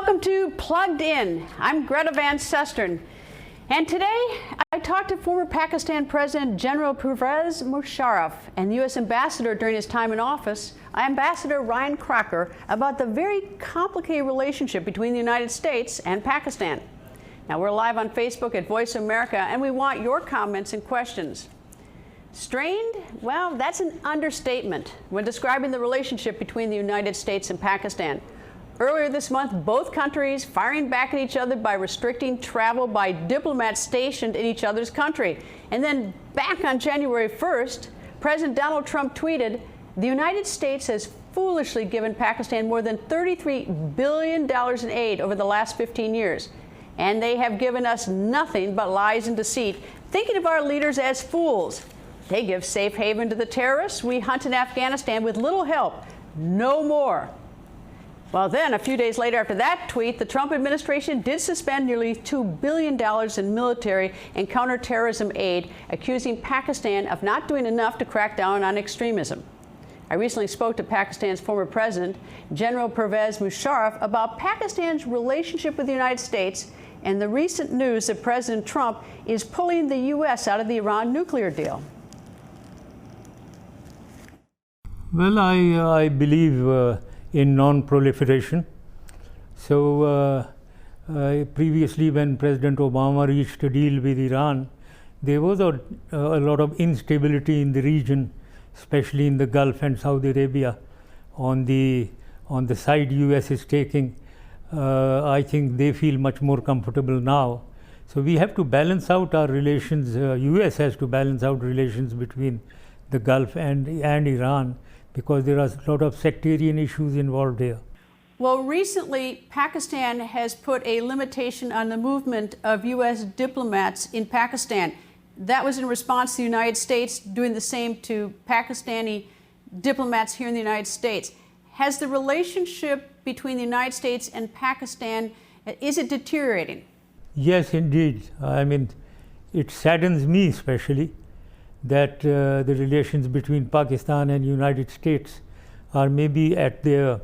Welcome to Plugged In. I'm Greta Van Susteren. And today I talked to former Pakistan President General Pervez Musharraf and the U.S. Ambassador during his time in office, Ambassador Ryan Crocker, about the very complicated relationship between the United States and Pakistan. Now, we're live on Facebook at Voice America, and we want your comments and questions. Strained? Well, that's an understatement when describing the relationship between the United States and Pakistan. Earlier this month, both countries firing back at each other by restricting travel by diplomats stationed in each other's country. And then back on January 1st, President Donald Trump tweeted, "The United States has foolishly given Pakistan more than $33 billion in aid over the last 15 years. And they have given us nothing but lies and deceit, thinking of our leaders as fools. They give safe haven to the terrorists we hunt in Afghanistan with little help. No more." Well, then, a few days later after that tweet, the Trump administration did suspend nearly $2 billion in military and counterterrorism aid, accusing Pakistan of not doing enough to crack down on extremism. I recently spoke to Pakistan's former president, General Pervez Musharraf, about Pakistan's relationship with the United States and the recent news that President Trump is pulling the U.S. out of the Iran nuclear deal. Well, I believe in non-proliferation. So previously, when President Obama reached a deal with Iran, there was a lot of instability in the region, especially in the Gulf and Saudi Arabia. On the side US is taking, I think they feel much more comfortable now. So we have to balance out our relations. US has to balance out relations between the Gulf and Iran, because there are a lot of sectarian issues involved here. Well, recently, Pakistan has put a limitation on the movement of U.S. diplomats in Pakistan. That was in response to the United States doing the same to Pakistani diplomats here in the United States. Has the relationship between the United States and Pakistan, is it deteriorating? Yes, indeed. I mean, it saddens me especially that the relations between Pakistan and United States are maybe at their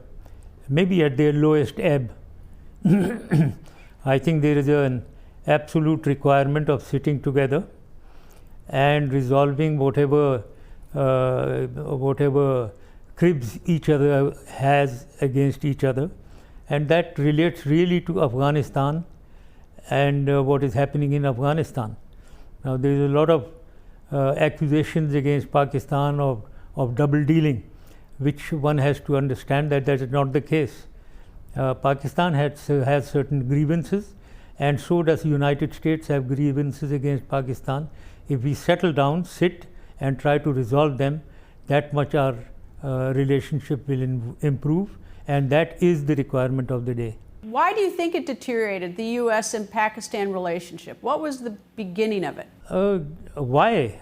lowest ebb. I think there is an absolute requirement of sitting together and resolving whatever cribs each other has against each other, and that relates really to Afghanistan and what is happening in Afghanistan. Now, there is a lot of accusations against Pakistan of double dealing, which one has to understand that is not the case. Pakistan has certain grievances, and so does the United States have grievances against Pakistan. If we settle down, sit and try to resolve them, that much our relationship will improve, and that is the requirement of the day. Why do you think it deteriorated, the U.S. and Pakistan relationship? What was the beginning of it? Why?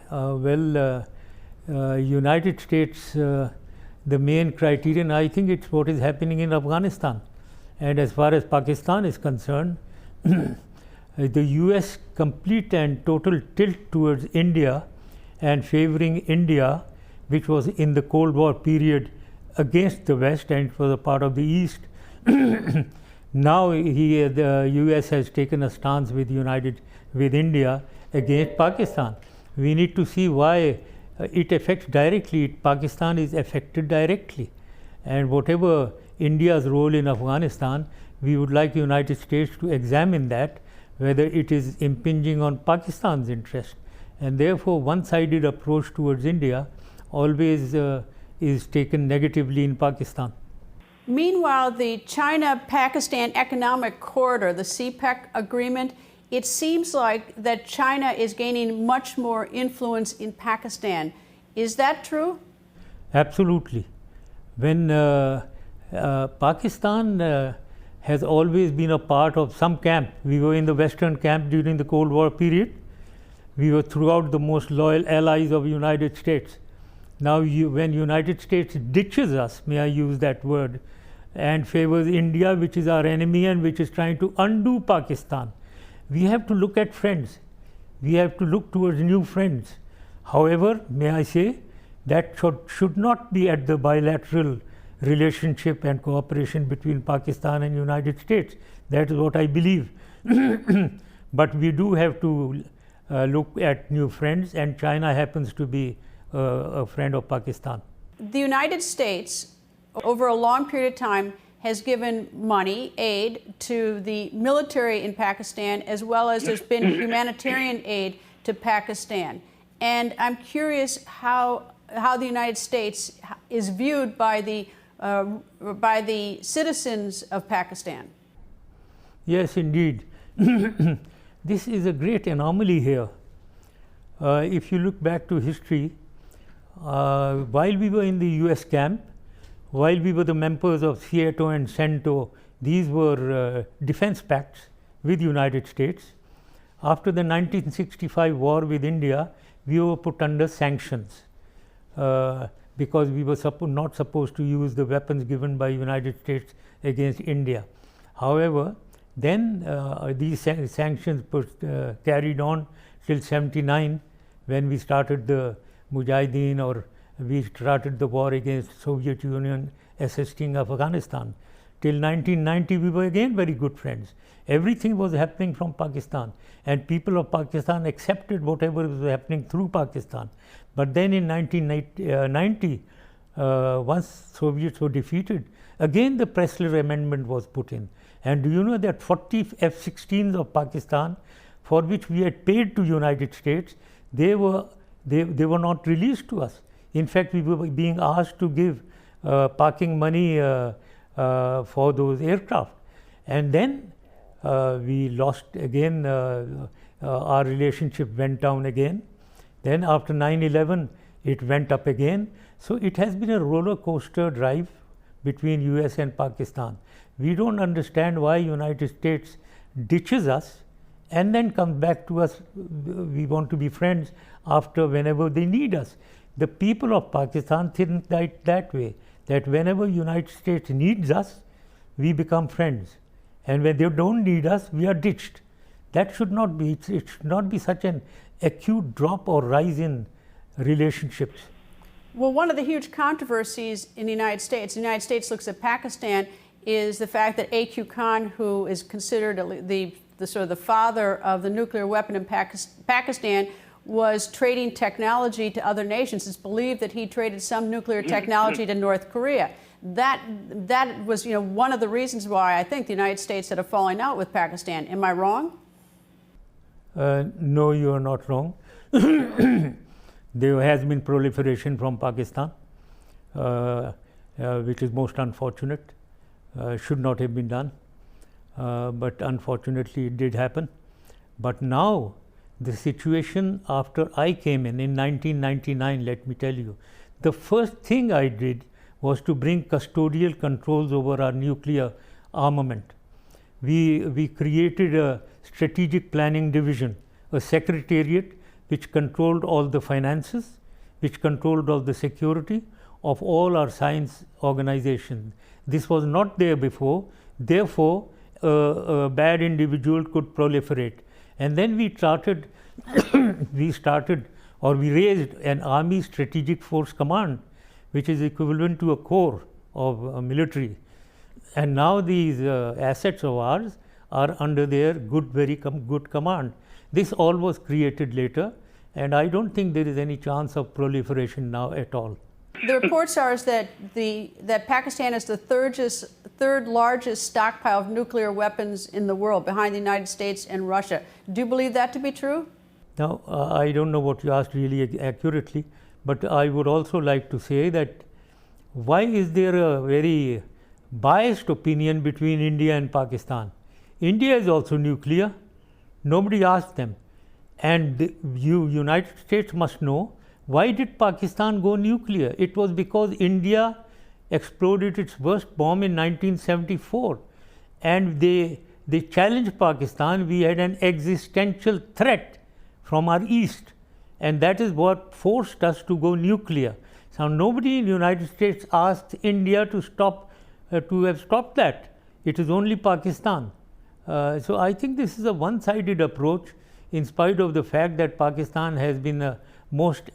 United States, the main criterion, I think it's what is happening in Afghanistan. And as far as Pakistan is concerned, the U.S. complete and total tilt towards India and favoring India, which was in the Cold War period against the West and it was a part of the East. Now the U.S. has taken a stance with India against Pakistan. We need to see why it affects directly. Pakistan is affected directly, and whatever India's role in Afghanistan, we would like the United States to examine that, whether it is impinging on Pakistan's interest, and therefore one-sided approach towards India always is taken negatively in Pakistan. Meanwhile, the China-Pakistan Economic Corridor, the CPEC agreement, it seems like that China is gaining much more influence in Pakistan. Is that true? Absolutely. When Pakistan has always been a part of some camp. We were in the Western camp during the Cold War period. We were throughout the most loyal allies of the United States. Now, when United States ditches us, may I use that word, and favors India, which is our enemy and which is trying to undo Pakistan, we have to look at friends. We have to look towards new friends. However, may I say, that should not be at the bilateral relationship and cooperation between Pakistan and United States. That is what I believe. But we do have to look at new friends, and China happens to be a friend of Pakistan. The United States, over a long period of time, has given money, aid to the military in Pakistan, as well as there's been humanitarian aid to Pakistan. And I'm curious how the United States is viewed by the citizens of Pakistan. Yes, indeed. This is a great anomaly here. If you look back to history, while we were in the US camp, while we were the members of SEATO and CENTO, these were defense pacts with United States. After the 1965 war with India, we were put under sanctions because we were not supposed to use the weapons given by United States against India. However, then these sanctions carried on till 79, when we started the Mujahideen, or we started the war against Soviet Union assisting Afghanistan. Till 1990 we were again very good friends. Everything was happening from Pakistan, and people of Pakistan accepted whatever was happening through Pakistan. But then in 1990, once Soviets were defeated, again the Pressler Amendment was put in. And do you know that 40 F-16s of Pakistan, for which we had paid to United States, they were not released to us. In fact, we were being asked to give parking money for those aircraft. And then we lost again, our relationship went down again. Then after 9/11, it went up again. So it has been a roller coaster drive between US and Pakistan. We don't understand why United States ditches us and then comes back to us. We want to be friends after whenever they need us. The people of Pakistan think that way, that whenever United States needs us, we become friends, and when they don't need us, we are ditched. That should not be. It should not be such an acute drop or rise in relationships. Well, one of the huge controversies in the United States looks at Pakistan, is the fact that A.Q. Khan, who is considered the sort of the father of the nuclear weapon in Pakistan, was trading technology to other nations. It's believed that he traded some nuclear technology to North Korea. That was, one of the reasons why I think the United States had a falling out with Pakistan. Am I wrong? No, you are not wrong. There has been proliferation from Pakistan, which is most unfortunate. Should not have been done, but unfortunately it did happen. But now the situation after I came in 1999, let me tell you, the first thing I did was to bring custodial controls over our nuclear armament. We created a strategic planning division, a secretariat which controlled all the finances, which controlled all the security of all our science organizations. This was not there before, therefore a bad individual could proliferate. And then we raised an Army Strategic Force Command, which is equivalent to a corps of military. And now these assets of ours are under their very good command. This all was created later, and I don't think there is any chance of proliferation now at all. The reports are that Pakistan is the third largest stockpile of nuclear weapons in the world, behind the United States and Russia. Do you believe that to be true? Now, I don't know what you asked really accurately, but I would also like to say that why is there a very biased opinion between India and Pakistan? India is also nuclear. Nobody asked them. And the United States must know, why did Pakistan go nuclear? It was because India exploded its first bomb in 1974, and they challenged Pakistan. We had an existential threat from our east, and that is what forced us to go nuclear. So nobody in the United States asked India to have stopped that. It is only Pakistan. So I think this is a one-sided approach, in spite of the fact that Pakistan has been the most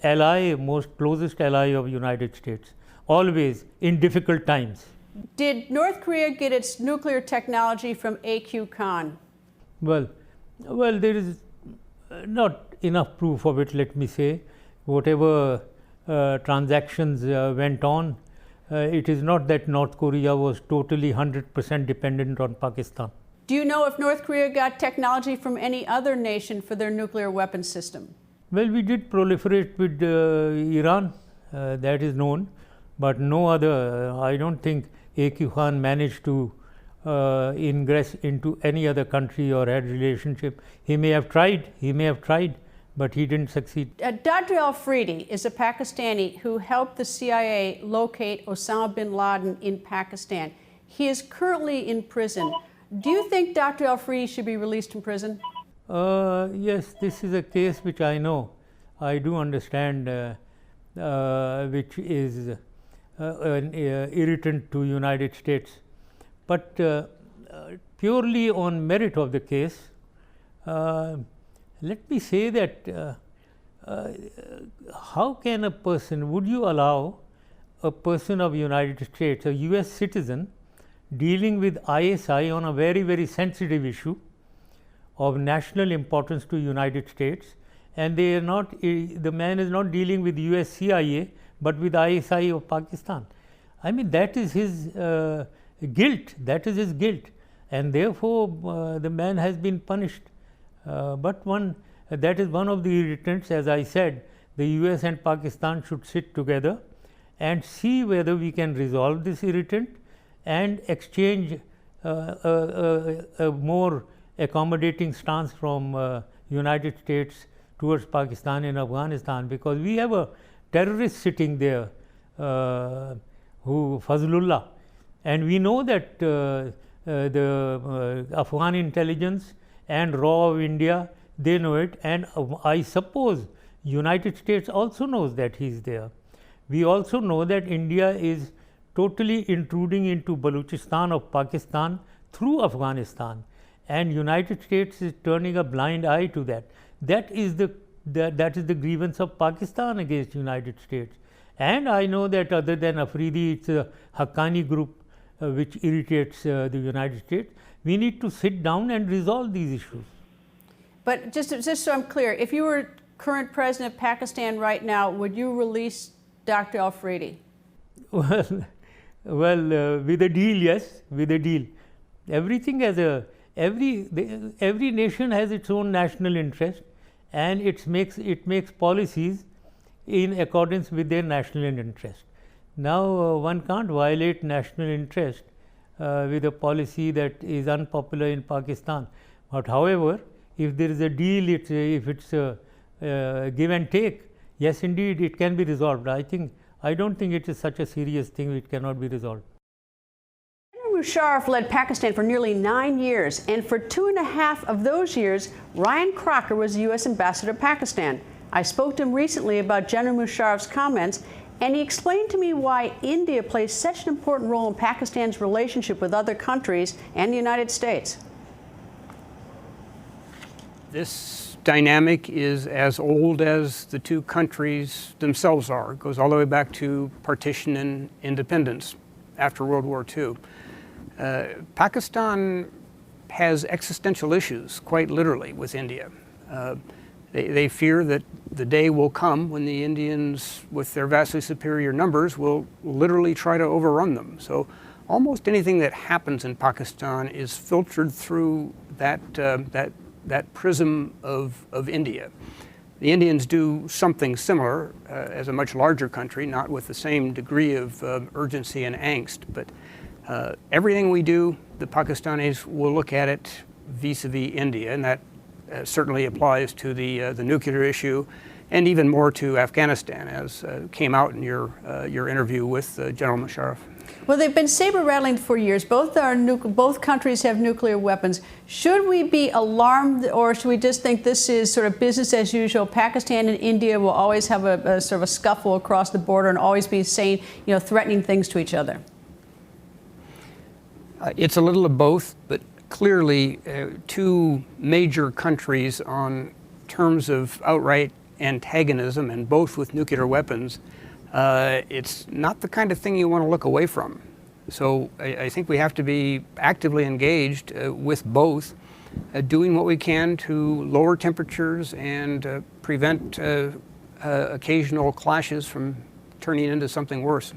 closest ally of United States. always in difficult times. Did North Korea get its nuclear technology from A.Q. Khan? Well, there is not enough proof of it, let me say. Whatever transactions went on, it is not that North Korea was totally 100% dependent on Pakistan. Do you know if North Korea got technology from any other nation for their nuclear weapons system? Well, we did proliferate with Iran, that is known, but no other. I don't think A.Q. Khan managed to ingress into any other country or had relationship. He may have tried, but he didn't succeed. Dr. Afridi is a Pakistani who helped the CIA locate Osama bin Laden in Pakistan. He is currently in prison. Do you think Dr. Afridi should be released from prison? Yes, this is a case which I know. I do understand, which is an irritant to United States. But purely on merit of the case, let me say that how can a person, would you allow a person of United States, a US citizen, dealing with ISI on a very, very sensitive issue of national importance to United States, and they are not, the man is not dealing with US CIA, but with ISI of Pakistan. I mean, that is his guilt, and therefore the man has been punished. But that is one of the irritants. As I said, the US and Pakistan should sit together and see whether we can resolve this irritant and exchange a more accommodating stance from United States towards Pakistan and Afghanistan, because we have a terrorist sitting there, who Fazlullah, and we know that the Afghan intelligence and RAW of India, they know it, and I suppose United States also knows that he is there. We also know that India is totally intruding into Balochistan of Pakistan through Afghanistan, and United States is turning a blind eye to that. That is the grievance of Pakistan against United States. And I know that other than Afridi, it's a Haqqani group which irritates the United States. We need to sit down and resolve these issues. But just so I'm clear, if you were current president of Pakistan right now, would you release Dr. Afridi? Well, with a deal, yes, with a deal. Everything has every nation has its own national interest, and it makes policies in accordance with their national interest. Now, one can't violate national interest with a policy that is unpopular in Pakistan. But however, if there is a deal, if it's a give and take, yes, indeed, it can be resolved. I don't think it is such a serious thing which cannot be resolved. General Musharraf led Pakistan for nearly 9 years, and for 2.5 of those years, Ryan Crocker was the U.S. Ambassador to Pakistan. I spoke to him recently about General Musharraf's comments, and he explained to me why India plays such an important role in Pakistan's relationship with other countries and the United States. This dynamic is as old as the two countries themselves are. It goes all the way back to partition and independence after World War II. Pakistan has existential issues, quite literally, with India. They fear that the day will come when the Indians, with their vastly superior numbers, will literally try to overrun them. So almost anything that happens in Pakistan is filtered through that prism of India. The Indians do something similar as a much larger country, not with the same degree of urgency and angst, but everything we do, the Pakistanis will look at it vis-a-vis India, and that certainly applies to the nuclear issue, and even more to Afghanistan, as came out in your interview with General Musharraf. Well, they've been saber-rattling for years. Both countries have nuclear weapons. Should we be alarmed, or should we just think this is sort of business as usual? Pakistan and India will always have a sort of a scuffle across the border and always be saying, threatening things to each other. It's a little of both, but clearly two major countries on terms of outright antagonism, and both with nuclear weapons, it's not the kind of thing you want to look away from. So I think we have to be actively engaged with both, doing what we can to lower temperatures and prevent occasional clashes from turning into something worse.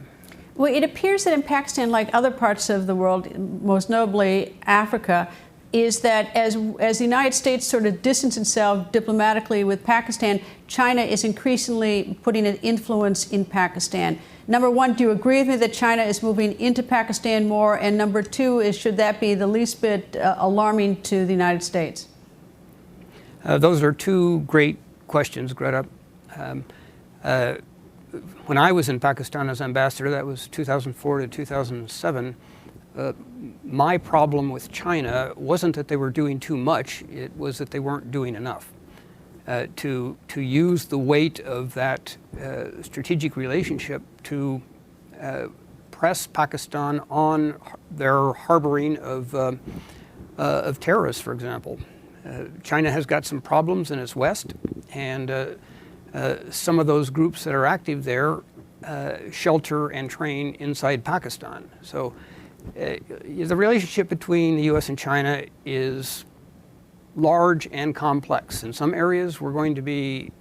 Well, it appears that in Pakistan, like other parts of the world, most notably Africa, is that as the United States sort of distanced itself diplomatically with Pakistan, China is increasingly putting an influence in Pakistan. Number one, do you agree with me that China is moving into Pakistan more? And number two is, should that be the least bit alarming to the United States? Those are two great questions, Greta. When I was in Pakistan as ambassador, that was 2004 to 2007, my problem with China wasn't that they were doing too much, it was that they weren't doing enough. To use the weight of that strategic relationship to press Pakistan on their harboring of terrorists, for example. China has got some problems in its west, and some of those groups that are active there shelter and train inside Pakistan. So the relationship between the U.S. and China is large and complex. In some areas, we're going to be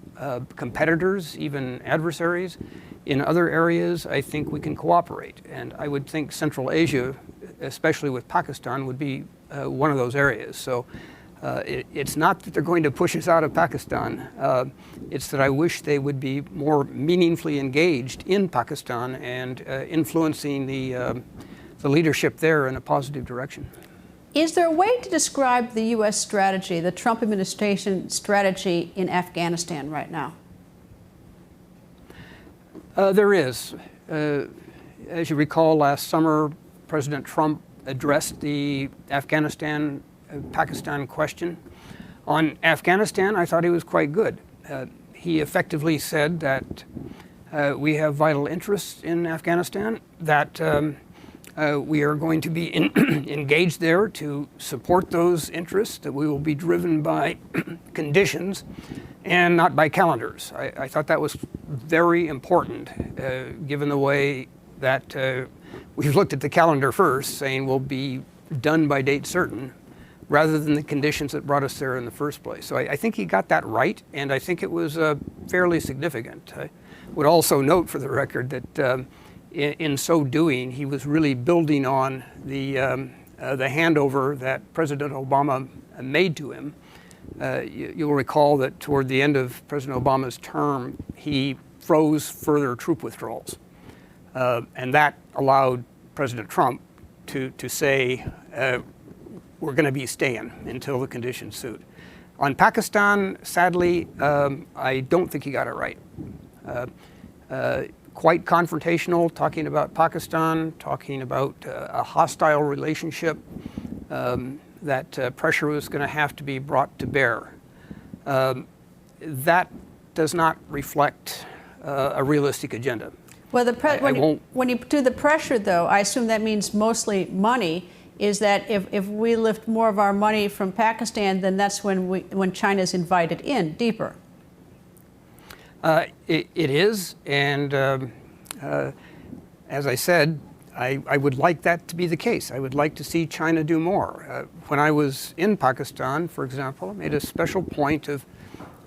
competitors, even adversaries. In other areas, I think we can cooperate. And I would think Central Asia, especially with Pakistan, would be one of those areas. So it's not that they're going to push us out of Pakistan. It's that I wish they would be more meaningfully engaged in Pakistan and influencing the leadership there in a positive direction. Is there a way to describe the U.S. strategy, the Trump administration strategy in Afghanistan right now? There is. As you recall, last summer, President Trump addressed the Afghanistan-Pakistan question. On Afghanistan, I thought he was quite good. He effectively said that we have vital interests in Afghanistan, that we are going to be engaged there to support those interests, that we will be driven by conditions and not by calendars. I thought that was very important, given the way that we've looked at the calendar first, saying we'll be done by date certain, rather than the conditions that brought us there in the first place. So I think he got that right, and I think it was fairly significant. I would also note for the record that in so doing, he was really building on the handover that President Obama made to him. You'll recall that toward the end of President Obama's term, he froze further troop withdrawals. And that allowed President Trump to say, we're going to be staying until the conditions suit. On Pakistan, sadly, I don't think he got it right. Quite confrontational, talking about Pakistan, talking about a hostile relationship, that pressure was going to have to be brought to bear. That does not reflect a realistic agenda. Well, when you do the pressure, though, I assume that means mostly money. Is that if we lift more of our money from Pakistan, then that's when China's invited in deeper? It is, and as I said, I would like that to be the case. I would like to see China do more. When I was in Pakistan, for example, I made a special point of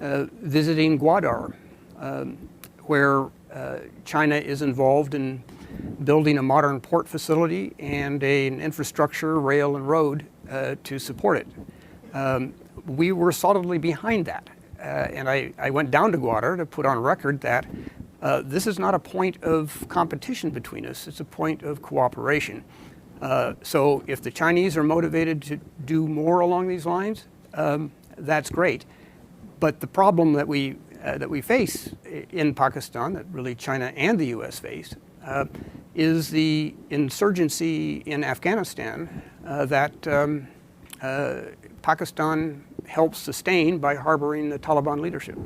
visiting Gwadar, where China is involved in building a modern port facility and an infrastructure, rail and road, to support it. We were solidly behind that. And I went down to Gwadar to put on record that this is not a point of competition between us, it's a point of cooperation. So if the Chinese are motivated to do more along these lines, that's great. But the problem that we face in Pakistan, that really China and the US face, is the insurgency in Afghanistan that Pakistan helps sustain by harboring the Taliban leadership.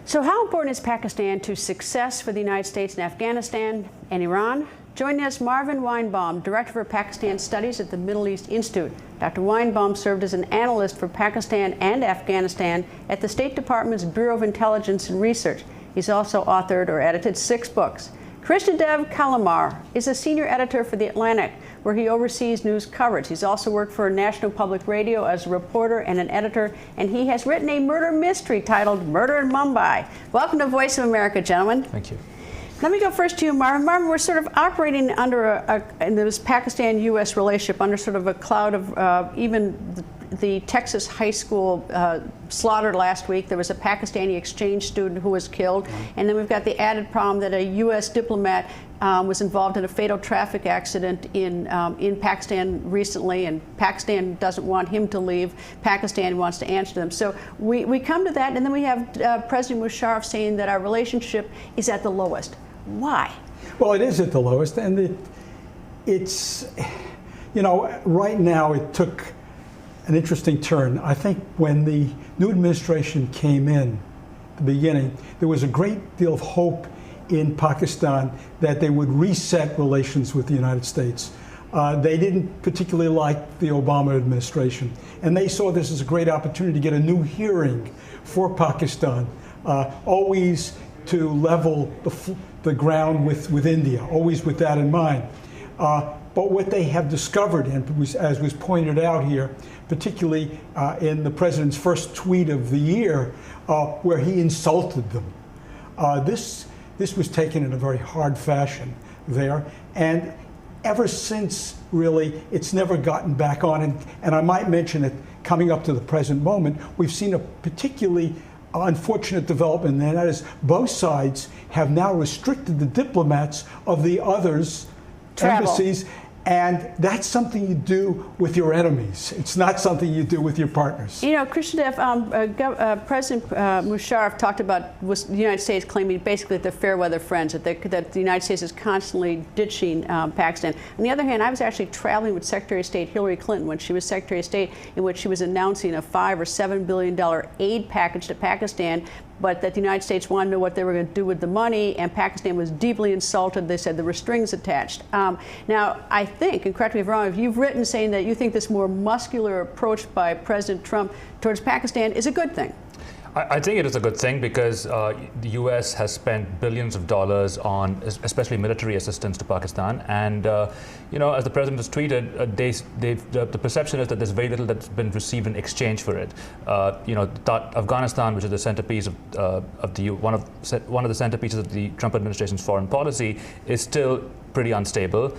So how important is Pakistan to success for the United States in Afghanistan and Iran? Joining us, Marvin Weinbaum, Director for Pakistan Studies at the Middle East Institute. Dr. Weinbaum served as an analyst for Pakistan and Afghanistan at the State Department's Bureau of Intelligence and Research. He's also authored or edited 6 books. Krishnadev Calamur is a senior editor for The Atlantic, where he oversees news coverage. He's also worked for National Public Radio as a reporter and an editor, and he has written a murder mystery titled Murder in Mumbai. Welcome to Voice of America, gentlemen. Thank you. Let me go first to you, Marvin. Marvin, we're sort of operating under in this Pakistan-U.S. relationship under sort of a cloud of even the Texas high school slaughtered last week. There was a Pakistani exchange student who was killed. And then we've got the added problem that a U.S. diplomat was involved in a fatal traffic accident in Pakistan recently, and Pakistan doesn't want him to leave. Pakistan wants to answer them. So we come to that, and then we have President Musharraf saying that our relationship is at the lowest. Why? Well, it is at the lowest, and it's, you know, right now it took an interesting turn. I think when the new administration came in at the beginning, there was a great deal of hope in Pakistan that they would reset relations with the United States. They didn't particularly like the Obama administration, and they saw this as a great opportunity to get a new hearing for Pakistan, always to level the ground with India, always with that in mind. But what they have discovered, and as was pointed out here, particularly in the president's first tweet of the year, where he insulted them, this was taken in a very hard fashion there, and ever since, really, it's never gotten back on. And I might mention that coming up to the present moment, we've seen a particularly unfortunate development, and that is both sides have now restricted the diplomats of the others' embassies, and that's something you do with your enemies. It's not something you do with your partners. You know, Krishnadev, President Musharraf talked about the United States claiming basically that they're fair weather friends, that the United States is constantly ditching Pakistan. On the other hand, I was actually traveling with Secretary of State Hillary Clinton when she was Secretary of State, in which she was announcing a $5 or $7 billion aid package to Pakistan, but that the United States wanted to know what they were going to do with the money, and Pakistan was deeply insulted. They said there were strings attached. Now, I think, and correct me if I'm wrong, if you've written saying that you think this more muscular approach by President Trump towards Pakistan is a good thing. I think it is a good thing because the U.S. has spent billions of dollars on especially military assistance to Pakistan, and you know, as the president has tweeted, the perception is that there's very little that's been received in exchange for it. You know, Afghanistan, which is the centerpiece of one of the centerpieces of the Trump administration's foreign policy, is still pretty unstable.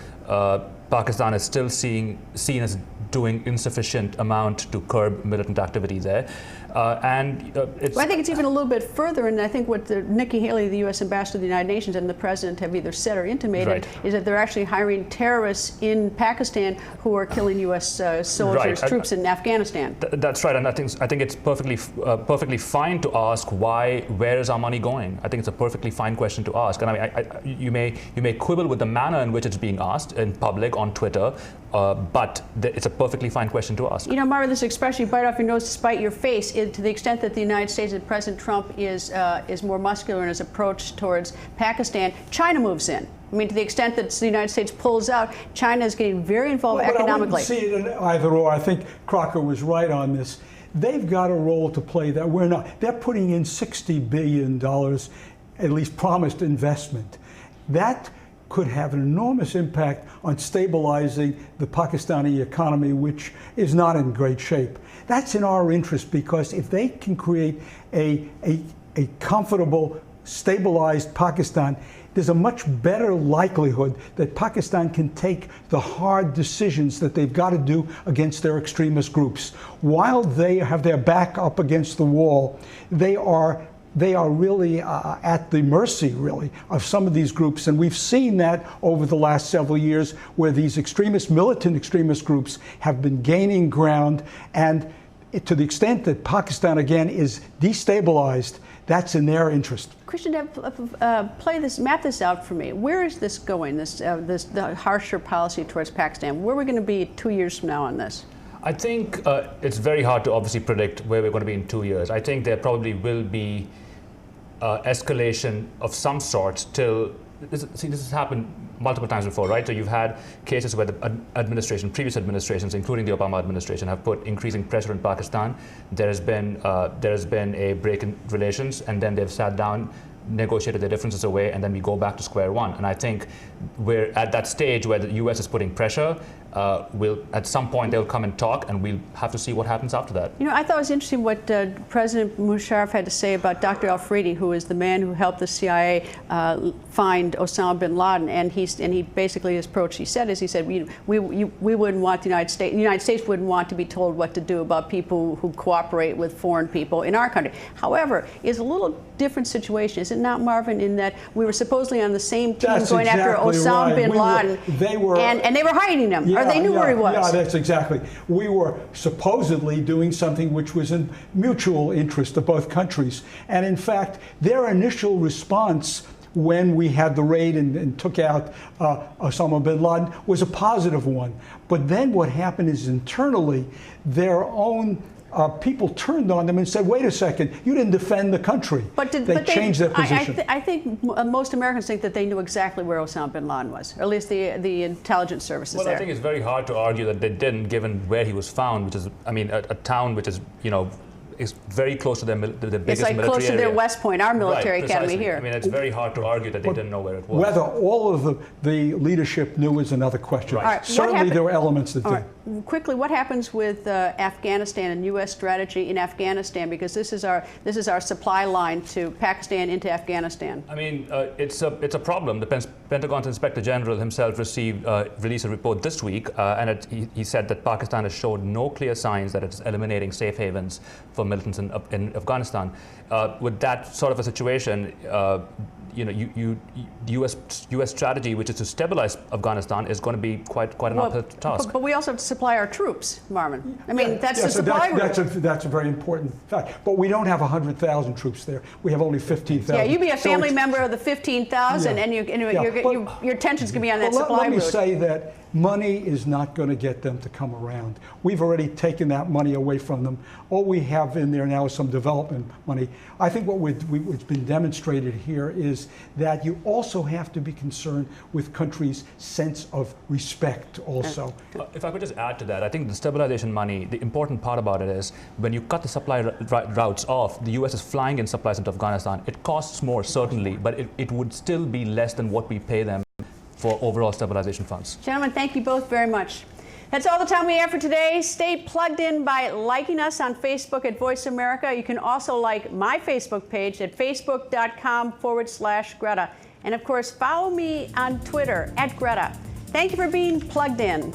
Pakistan is still seen as doing insufficient amount to curb militant activity there. Well, I think it's even a little bit further, and I think what Nikki Haley, the U.S. Ambassador to the United Nations, and the President have either said or intimated is that they're actually hiring terrorists in Pakistan who are killing U.S. soldiers, troops in Afghanistan. That's right, and I think it's perfectly fine to ask where is our money going? I think it's a perfectly fine question to ask, and I mean, you may quibble with the manner in which it's being asked in public on Twitter, but it's a perfectly fine question to ask. You know, Marvin, this expression, you bite off your nose to spite your face, to the extent that the United States and President Trump is more muscular in his approach towards Pakistan, China moves in. I mean, to the extent that the United States pulls out, China is getting very involved economically. I wouldn't see it in either or. I think Crocker was right on this. They've got a role to play that we're not. They're putting in $60 billion, at least promised investment. That could have an enormous impact on stabilizing the Pakistani economy, which is not in great shape. That's in our interest, because if they can create a comfortable, stabilized Pakistan, there's a much better likelihood that Pakistan can take the hard decisions that they've got to do against their extremist groups. While they have their back up against the wall, they are really at the mercy, really, of some of these groups. And we've seen that over the last several years, where these militant extremist groups have been gaining ground. And to the extent that Pakistan, again, is destabilized, that's in their interest. Krishnadev, map this out for me. Where is this going, the harsher policy towards Pakistan? Where are we going to be 2 years from now on this? I think it's very hard to obviously predict where we're going to be in 2 years. I think there probably will be escalation of some sort till, this has happened multiple times before, right? So you've had cases where the previous administrations, including the Obama administration, have put increasing pressure on Pakistan. There has been a break in relations, and then they've sat down negotiated their differences away, and then we go back to square one. And I think we're at that stage where the U.S. is putting pressure. At some point they'll come and talk, and we'll have to see what happens after that. You know, I thought it was interesting what President Musharraf had to say about Dr. Al-Afridi, who is the man who helped the CIA find Osama bin Laden, and he basically his approach he said we wouldn't want the United States wouldn't want to be told what to do about people who cooperate with foreign people in our country. However, it's a little different situation, is it not, Marvin, in that we were supposedly on the same team going after Osama bin Laden, and they were hiding him. Yeah, they knew where he was. Yeah, that's exactly. We were supposedly doing something which was in mutual interest of both countries. And in fact, their initial response when we had the raid and took out Osama bin Laden was a positive one. But then what happened is internally, their own people turned on them and said, wait a second, you didn't defend the country. They changed their position. I think most Americans think that they knew exactly where Osama bin Laden was, or at least the intelligence services there. Well, I think it's very hard to argue that they didn't, given where he was found, which is, I mean, a town which is, is very close to the biggest military area. It's like close to their West Point, our military academy here. I mean, it's very hard to argue that they didn't know where it was. Whether all of the leadership knew is another question. Right. Right. Certainly there were elements that did. Right. Quickly, what happens with Afghanistan and U.S. strategy in Afghanistan? Because this is our supply line to Pakistan into Afghanistan. I mean, it's a problem. The Pentagon's Inspector General himself released a report this week, and he said that Pakistan has showed no clear signs that it's eliminating safe havens for militants in Afghanistan. With that sort of a situation, U.S. strategy, which is to stabilize Afghanistan, is going to be quite an uphill task. But we also have to supply our troops, Marvin. I mean, that's the supply route. That's a very important fact. But we don't have 100,000 troops there. We have only 15,000. Yeah, you be a family member of the 15,000, and your attention's going to be on that supply route. Let me say that money is not going to get them to come around. We've already taken that money away from them. All we have in there now is some development money. I think what's been demonstrated here is that you also have to be concerned with countries' sense of respect also. If I could just add to that, I think the stabilization money, the important part about it is when you cut the supply routes off, the U.S. is flying in supplies into Afghanistan. It costs more, certainly, but it would still be less than what we pay them for overall stabilization funds. Gentlemen, thank you both very much. That's all the time we have for today. Stay plugged in by liking us on Facebook at Voice America. You can also like my Facebook page at facebook.com/Greta. And of course, follow me on Twitter at Greta. Thank you for being plugged in.